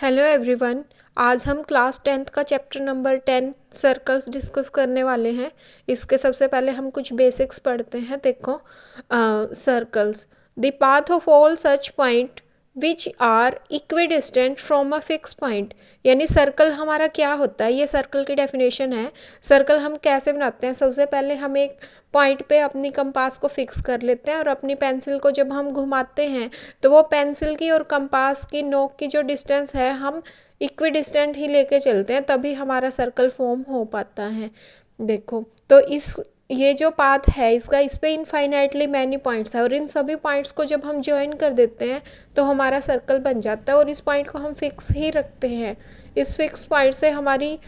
Hello everyone. आज हम class 10th का चैप्टर नंबर 10 सर्कल्स डिस्कस करने वाले हैं। इसके सबसे पहले हम कुछ बेसिक्स पढ़ते हैं। देखो, circles the path of all such point which are equidistant from a fix point. यानी सर्कल हमारा क्या होता है, ये सर्कल की डेफिनेशन है। सर्कल हम कैसे बनाते हैं? सबसे पहले हम एक पॉइंट पे अपनी कंपास को फिक्स कर लेते हैं और अपनी पेंसिल को जब हम घुमाते हैं तो वो पेंसिल की और कंपास की नोक की जो डिस्टेंस है हम इक्वी डिस्टेंट ही लेके चलते हैं, तभी हमारा सर्कल फॉर्म हो पाता है। देखो, तो ये जो पाथ है इसका, इस पे इनफाइनाइटली मैनी पॉइंट्स है और इन सभी पॉइंट्स को जब हम ज्वाइन कर देते हैं तो हमारा सर्कल बन जाता है और इस पॉइंट को हम फिक्स ही रखते हैं। इस फिक्स पॉइंट से हमारी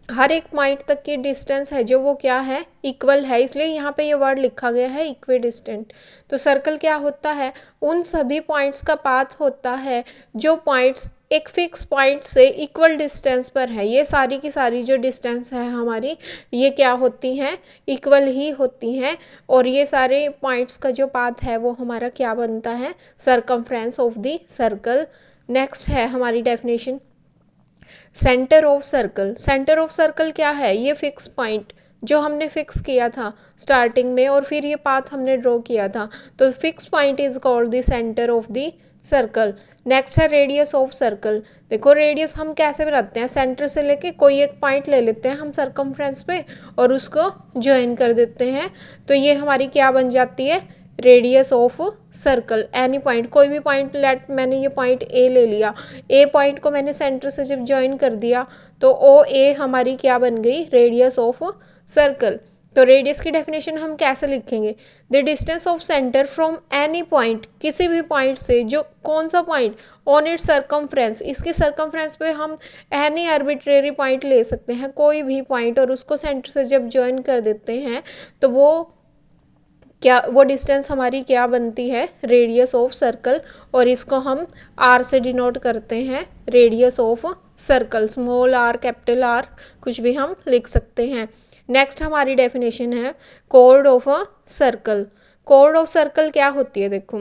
हर एक पॉइंट तक की डिस्टेंस है जो वो क्या है, इक्वल है, इसलिए यहाँ पे ये वर्ड लिखा गया है इक्वी डिस्टेंट। तो सर्कल क्या होता है? उन सभी पॉइंट्स का पाथ होता है जो पॉइंट्स एक फिक्स पॉइंट से इक्वल डिस्टेंस पर है। ये सारी की सारी जो डिस्टेंस है हमारी, ये क्या होती हैं, इक्वल ही होती हैं। और ये सारे पॉइंट्स का जो पाथ है वो हमारा क्या बनता है, circumference of the circle. Next है हमारी definition, centre of circle. Centre of circle क्या है? ये फिक्स पॉइंट जो हमने फिक्स किया था स्टार्टिंग में और फिर ये पाथ हमने ड्रॉ किया था, तो fix point is called the centre of the circle. Next है रेडियस ऑफ सर्कल। देखो, रेडियस हम कैसे बनाते हैं? सेंटर से लेके कोई एक पॉइंट ले लेते हैं हम सर्कमफ्रेंस पे और उसको ज्वाइन कर देते हैं, तो ये हमारी क्या बन जाती है, radius of circle. Any point, कोई भी पॉइंट, मैंने ये पॉइंट ए ले लिया, ए पॉइंट को मैंने सेंटर से जब ज्वाइन कर दिया तो ओ ए हमारी क्या बन गई, रेडियस ऑफ सर्कल। तो रेडियस की डेफिनेशन हम कैसे लिखेंगे? The distance of centre from any point, किसी भी पॉइंट से, जो कौन सा पॉइंट, ऑन इट्स सर्कमफ्रेंस, इसकी सर्कमफ्रेंस पे हम एनी आर्बिट्रेरी पॉइंट ले सकते हैं, कोई भी पॉइंट, और उसको सेंटर से जब ज्वाइन कर देते हैं तो वो डिस्टेंस हमारी क्या बनती है, रेडियस ऑफ सर्कल। और इसको हम आर से डिनोट करते हैं, radius of circle. Small R, capital R, कुछ भी हम लिख सकते हैं। नेक्स्ट हमारी डेफिनेशन है chord of a circle. Chord of circle क्या होती है? देखो,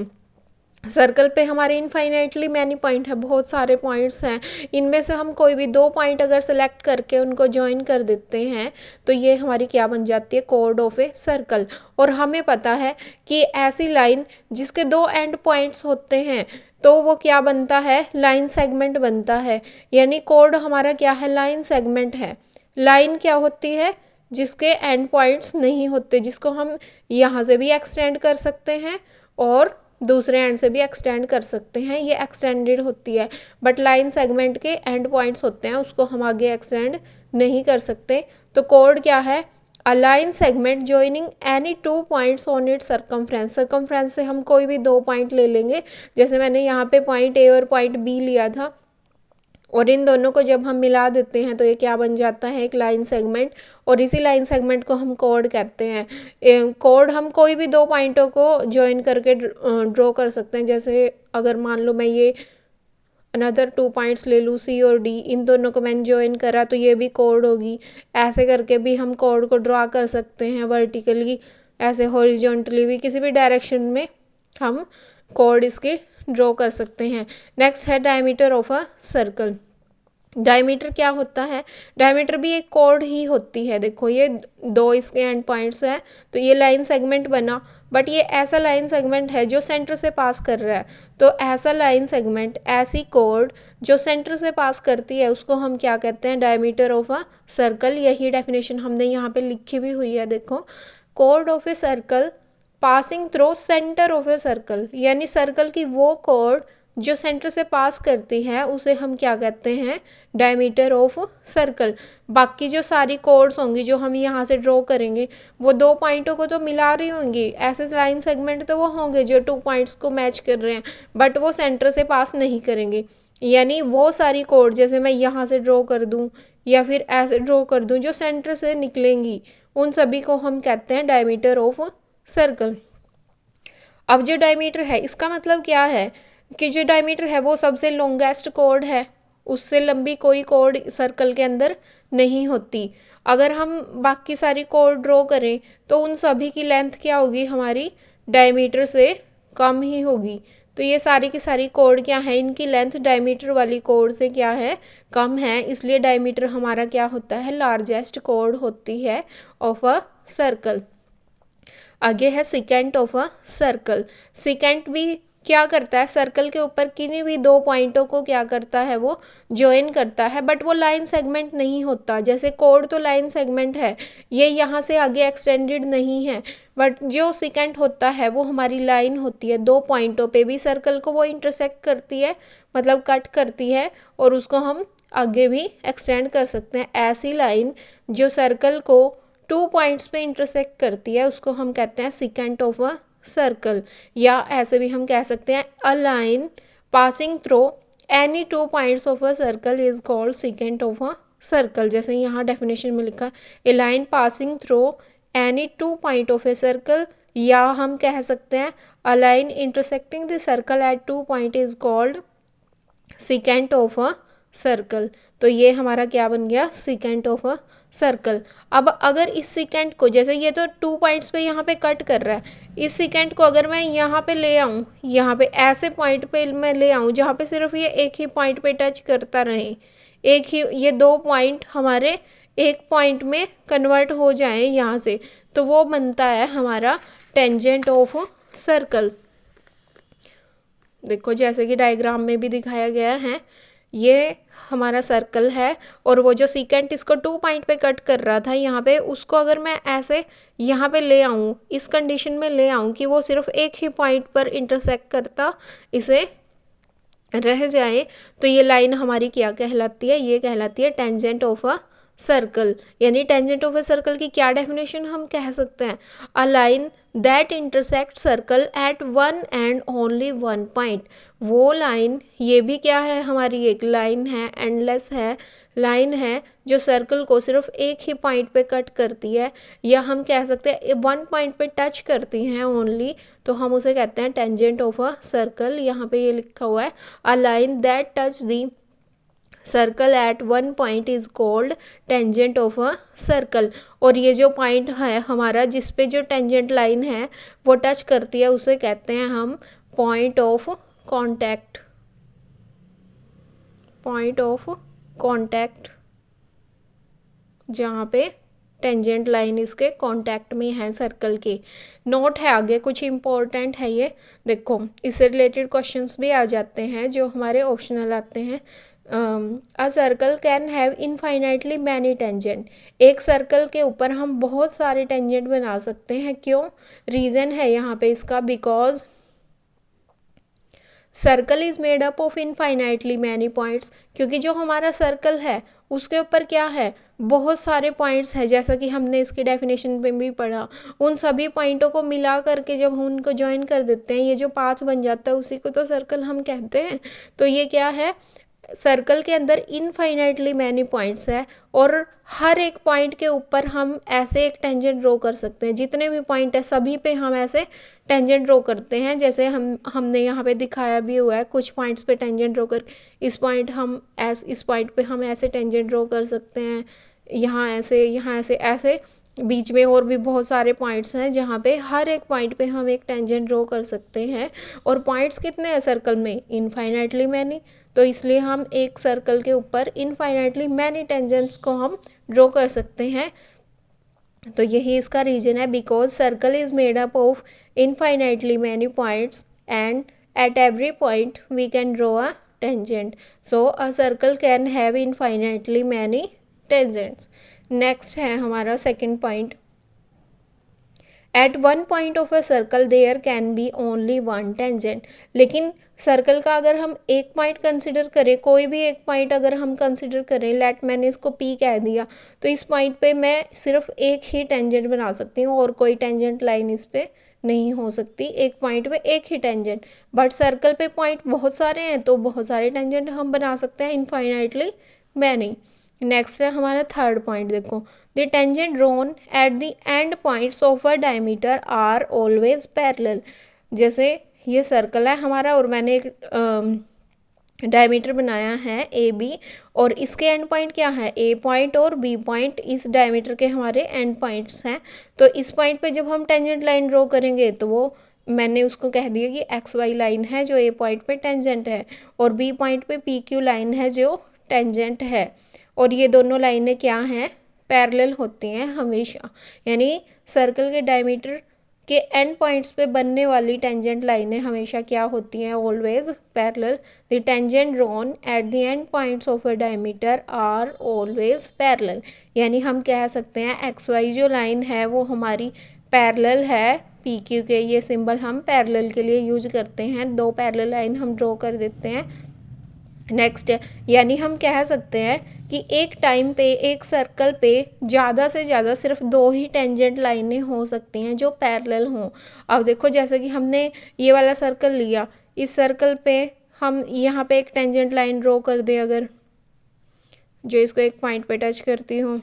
सर्कल पे हमारे इनफाइनाइटली मैनी पॉइंट है, बहुत सारे पॉइंट्स हैं। इनमें से हम कोई भी दो पॉइंट अगर सेलेक्ट करके उनको ज्वाइन कर देते हैं तो ये हमारी क्या बन जाती है, कॉर्ड ऑफ ए सर्कल। और हमें पता है कि ऐसी लाइन जिसके दो एंड पॉइंट्स होते हैं तो वो क्या बनता है, लाइन सेगमेंट बनता है। यानी कॉर्ड हमारा क्या है, लाइन सेगमेंट है। लाइन क्या होती है, जिसके एंड पॉइंट्स नहीं होते, जिसको हम यहाँ से भी एक्सटेंड कर सकते हैं और दूसरे एंड से भी एक्सटेंड कर सकते हैं, ये एक्सटेंडेड होती है। बट लाइन सेगमेंट के एंड पॉइंट्स होते हैं, उसको हम आगे एक्सटेंड नहीं कर सकते। तो कॉर्ड क्या है, a line segment joining any two points on it circumference. Circumference से हम कोई भी दो पॉइंट ले लेंगे, जैसे मैंने यहाँ पे पॉइंट ए और पॉइंट बी लिया था, और इन दोनों को जब हम मिला देते हैं तो ये क्या बन जाता है, एक लाइन सेगमेंट। और इसी लाइन सेगमेंट को हम कॉर्ड कहते हैं। कॉर्ड हम कोई भी दो पॉइंटों को ज्वाइन करके ड्रॉ कर सकते हैं। जैसे अगर मान लो मैं ये अनदर टू पॉइंट्स ले लूँ, सी और डी, इन दोनों को मैंने ज्वाइन करा तो ये भी कॉर्ड होगी। ऐसे करके भी हम कॉर्ड को ड्रॉ कर सकते हैं, वर्टिकली, ऐसे हॉरिजॉन्टली भी, किसी भी डायरेक्शन में हम कॉर्ड इसके ड्रॉ कर सकते हैं। नेक्स्ट है diameter of a circle. Diameter क्या होता है? डायमीटर भी एक कॉर्ड ही होती है। देखो, ये दो इसके एंड पॉइंट्स हैं तो ये लाइन सेगमेंट बना, बट ये ऐसा लाइन सेगमेंट है जो सेंटर से पास कर रहा है। तो ऐसा लाइन सेगमेंट, ऐसी कॉर्ड जो सेंटर से पास करती है, उसको हम क्या कहते हैं, डायमीटर ऑफ अ सर्कल। यही डेफिनेशन हमने यहाँ पे लिखी भी हुई है। देखो, chord of a circle passing through centre of a circle, यानी सर्कल की वो कॉर्ड जो सेंटर से पास करती है उसे हम क्या कहते हैं, डायमीटर ऑफ सर्कल। बाकी जो सारी कॉर्ड्स होंगी जो हम यहाँ से ड्रॉ करेंगे वो दो पॉइंटों को तो मिला रही होंगी, ऐसे लाइन सेगमेंट तो वो होंगे जो टू पॉइंट्स को मैच कर रहे हैं, बट वो सेंटर से पास नहीं करेंगे। यानी वो सारी कॉर्ड, जैसे मैं यहाँ से ड्रॉ कर दूँ या फिर ऐसे ड्रॉ कर दूँ, जो सेंटर से निकलेंगी, उन सभी को हम कहते हैं डायमीटर ऑफ सर्कल। अब जो डायमीटर है, इसका मतलब क्या है कि जो डायमीटर है वो सबसे लॉन्गेस्ट कॉर्ड है, उससे लंबी कोई कॉर्ड सर्कल के अंदर नहीं होती। अगर हम बाकी सारी कॉर्ड ड्रॉ करें तो उन सभी की लेंथ क्या होगी, हमारी डायमीटर से कम ही होगी। तो ये सारी की सारी कोड क्या है, इनकी लेंथ डायमीटर वाली कोड से क्या है, कम है, इसलिए डायमीटर हमारा क्या होता है, लार्जेस्ट कोड होती है ऑफ अ सर्कल। आगे है secant of a circle. Secant भी क्या करता है, सर्कल के ऊपर किन्हीं भी दो पॉइंटों को क्या करता है, वो ज्वाइन करता है, बट वो लाइन सेगमेंट नहीं होता। जैसे कोड तो लाइन सेगमेंट है, ये यहाँ से आगे एक्सटेंडेड नहीं है, बट जो सिकेंट होता है वो हमारी लाइन होती है, दो पॉइंटों पे भी सर्कल को वो इंटरसेक्ट करती है, मतलब कट करती है, और उसको हम आगे भी एक्सटेंड कर सकते हैं। ऐसी लाइन जो सर्कल को 2 पॉइंट्स पे इंटरसेक्ट करती है उसको हम कहते हैं सिकेंट ऑफ अ सर्कल। या ऐसे भी हम कह सकते हैं a line passing through any 2 points of a circle is called secant of a circle. जैसे यहाँ डेफिनेशन में लिखा a line passing through any 2 point of a circle, या हम कह सकते हैं a line intersecting the circle at 2 point is called secant of a circle. तो ये हमारा क्या बन गया, सिकेंट ऑफ अ सर्कल। अब अगर इस सिकेंट को, जैसे ये तो 2 पॉइंट्स पे यहाँ पे कट कर रहा है, इस सिकेंट को अगर मैं यहाँ पे ले आऊँ, यहाँ पे ऐसे पॉइंट पे मैं ले आऊँ जहाँ पे सिर्फ ये एक ही पॉइंट पे टच करता रहे, एक ही ये 2 पॉइंट हमारे एक पॉइंट में कन्वर्ट हो जाए यहाँ से, तो वो बनता है हमारा टेंजेंट ऑफ सर्कल। देखो जैसे कि डायग्राम में भी दिखाया गया है, ये हमारा सर्कल है और वो जो सीकेंट इसको 2 पॉइंट पे कट कर रहा था यहाँ पे, उसको अगर मैं ऐसे यहाँ पे ले आऊँ, इस कंडीशन में ले आऊँ कि वो सिर्फ एक ही पॉइंट पर इंटरसेक्ट करता इसे रह जाए, तो ये लाइन हमारी क्या कहलाती है, ये कहलाती है टेंजेंट ऑफ अ सर्कल। यानी टेंजेंट ऑफ अ सर्कल की क्या डेफिनेशन हम कह सकते हैं, a line that intersect circle eight one and only one point. वो लाइन, ये भी क्या है, हमारी एक लाइन है, एंडलेस है, लाइन है जो सर्कल को सिर्फ एक ही पॉइंट पे कट करती है, या हम कह सकते हैं 1 पॉइंट पे टच करती हैं ओनली, तो हम उसे कहते हैं टेंजेंट ऑफ अ सर्कल। यहाँ पे ये लिखा हुआ है a line that touch the circle eight 1 point is called tangent of a circle. और ये जो पॉइंट है हमारा जिस पे जो टेंजेंट लाइन है वो टच करती है, उसे कहते हैं हम point of contact, point of contact, जहाँ पे टेंजेंट लाइन इसके कांटेक्ट में है सर्कल के। नोट है आगे कुछ इम्पोर्टेंट है ये, देखो इससे रिलेटेड क्वेश्चंस भी आ जाते हैं जो हमारे ऑप्शनल आते हैं। अ circle can have infinitely many tangent. एक सर्कल के ऊपर हम बहुत सारे टेंजेंट बना सकते हैं, क्यों, रीज़न है यहाँ पे इसका, because circle is made up of infinitely many points. क्योंकि जो हमारा सर्कल है उसके ऊपर क्या है, बहुत सारे पॉइंट्स हैं, जैसा कि हमने इसकी डेफिनेशन में भी पढ़ा। उन सभी पॉइंटों को मिला करके जब हम उनको ज्वाइन कर देते हैं, ये जो पाथ बन जाता है उसी को तो सर्कल हम कहते हैं। तो ये क्या है, सर्कल के अंदर इनफाइनाइटली मैनी पॉइंट्स है, और हर एक पॉइंट के ऊपर हम ऐसे एक टेंजेंट ड्रॉ कर सकते हैं। जितने भी पॉइंट है सभी पे हम ऐसे टेंजेंट ड्रॉ करते हैं, जैसे हमने यहाँ पे दिखाया भी हुआ है, कुछ पॉइंट्स पे टेंजेंट ड्रॉ कर, इस पॉइंट पे हम ऐसे टेंजेंट ड्रॉ कर सकते हैं, यहाँ ऐसे, यहाँ ऐसे, ऐसे बीच में और भी बहुत सारे पॉइंट्स हैं जहाँ पे हर एक पॉइंट पे हम एक टेंजेंट ड्रॉ कर सकते हैं। और पॉइंट्स कितने हैं सर्कल में, इनफाइनाइटली मैनी, तो इसलिए हम एक सर्कल के ऊपर इनफाइनाइटली मैनी टेंजेंट्स को हम ड्रॉ कर सकते हैं। तो यही इसका रीजन है, because circle is made up of infinitely many points and at every point we can draw a tangent. So a circle can have infinitely many tangents. Next है हमारा second point, at one point of a circle there can be only one tangent. लेकिन circle का अगर हम एक point consider करें, कोई भी एक पॉइंट अगर हम कंसिडर करें, लेट मैंने इसको पी कह दिया, तो इस पॉइंट पे मैं सिर्फ एक ही टेंजेंट बना सकती हूँ और कोई टेंजेंट लाइन इस पे नहीं हो सकती, एक पॉइंट पे एक ही टेंजेंट। बट सर्कल पे पॉइंट बहुत सारे हैं तो बहुत सारे टेंजेंट हम बना सकते हैं, इनफाइनाइटली मैनी। नेक्स्ट है हमारा थर्ड पॉइंट, देखो the tangent drawn at the end points of a diameter are always parallel. जैसे ये सर्कल है हमारा और मैंने एक डायमीटर बनाया है ए बी, और इसके एंड पॉइंट क्या है, ए पॉइंट और बी पॉइंट इस डायमीटर के हमारे एंड पॉइंट्स हैं। तो इस पॉइंट पे जब हम टेंजेंट लाइन ड्रॉ करेंगे तो वो मैंने उसको कह दिया कि एक्स वाई लाइन है जो ए पॉइंट पे टेंजेंट है और बी पॉइंट पे पी क्यू लाइन है जो टेंजेंट है, और ये दोनों लाइनें क्या हैं, पैरेलल होती हैं हमेशा। यानी सर्कल के डायमीटर के एंड पॉइंट्स पे बनने वाली टेंजेंट लाइनें हमेशा क्या होती हैं, always parallel. The tangent drawn at the end points of a diameter are always parallel. यानी हम कह सकते हैं एक्स वाई जो लाइन है वो हमारी पैरेलल है पी क्यू के। ये सिंबल हम पैरेलल के लिए यूज करते हैं, दो पैरेलल लाइन हम ड्रॉ कर देते हैं। नेक्स्ट, यानी हम कह सकते हैं कि एक टाइम पे एक सर्कल पे ज़्यादा से ज़्यादा सिर्फ दो ही टेंजेंट लाइनें हो सकती हैं जो पैरेलल हों। अब देखो जैसे कि हमने ये वाला सर्कल लिया, इस सर्कल पे हम यहाँ पे एक टेंजेंट लाइन ड्रॉ कर दें अगर, जो इसको एक पॉइंट पे टच करती हूँ,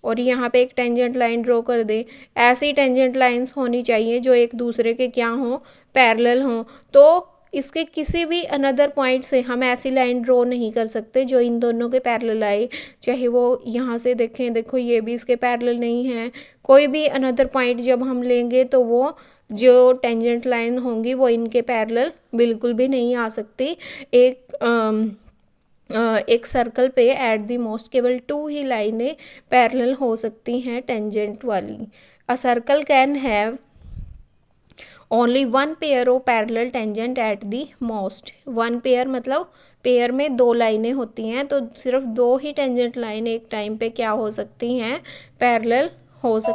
और यहाँ पे एक टेंजेंट लाइन ड्रॉ कर दे। ऐसी टेंजेंट लाइंस होनी चाहिए जो एक दूसरे के क्या हों, पैरेलल हों। तो इसके किसी भी अनदर पॉइंट से हम ऐसी लाइन ड्रॉ नहीं कर सकते जो इन दोनों के पैरेलल आए। चाहे वो यहाँ से देखें, देखो ये भी इसके पैरेलल नहीं है। कोई भी अनदर पॉइंट जब हम लेंगे तो वो जो टेंजेंट लाइन होंगी वो इनके पैरेलल बिल्कुल भी नहीं आ सकती। एक सर्कल पे एट द मोस्ट केवल 2 ही लाइनें पैरेलल हो सकती हैं टेंजेंट वाली। अ circle can have only 1 pair of parallel tangent at the most. 1 pair मतलब पेयर में 2 लाइनें होती हैं, तो सिर्फ 2 ही टेंजेंट लाइन एक टाइम पे क्या हो सकती हैं, पैरेलल हो सकती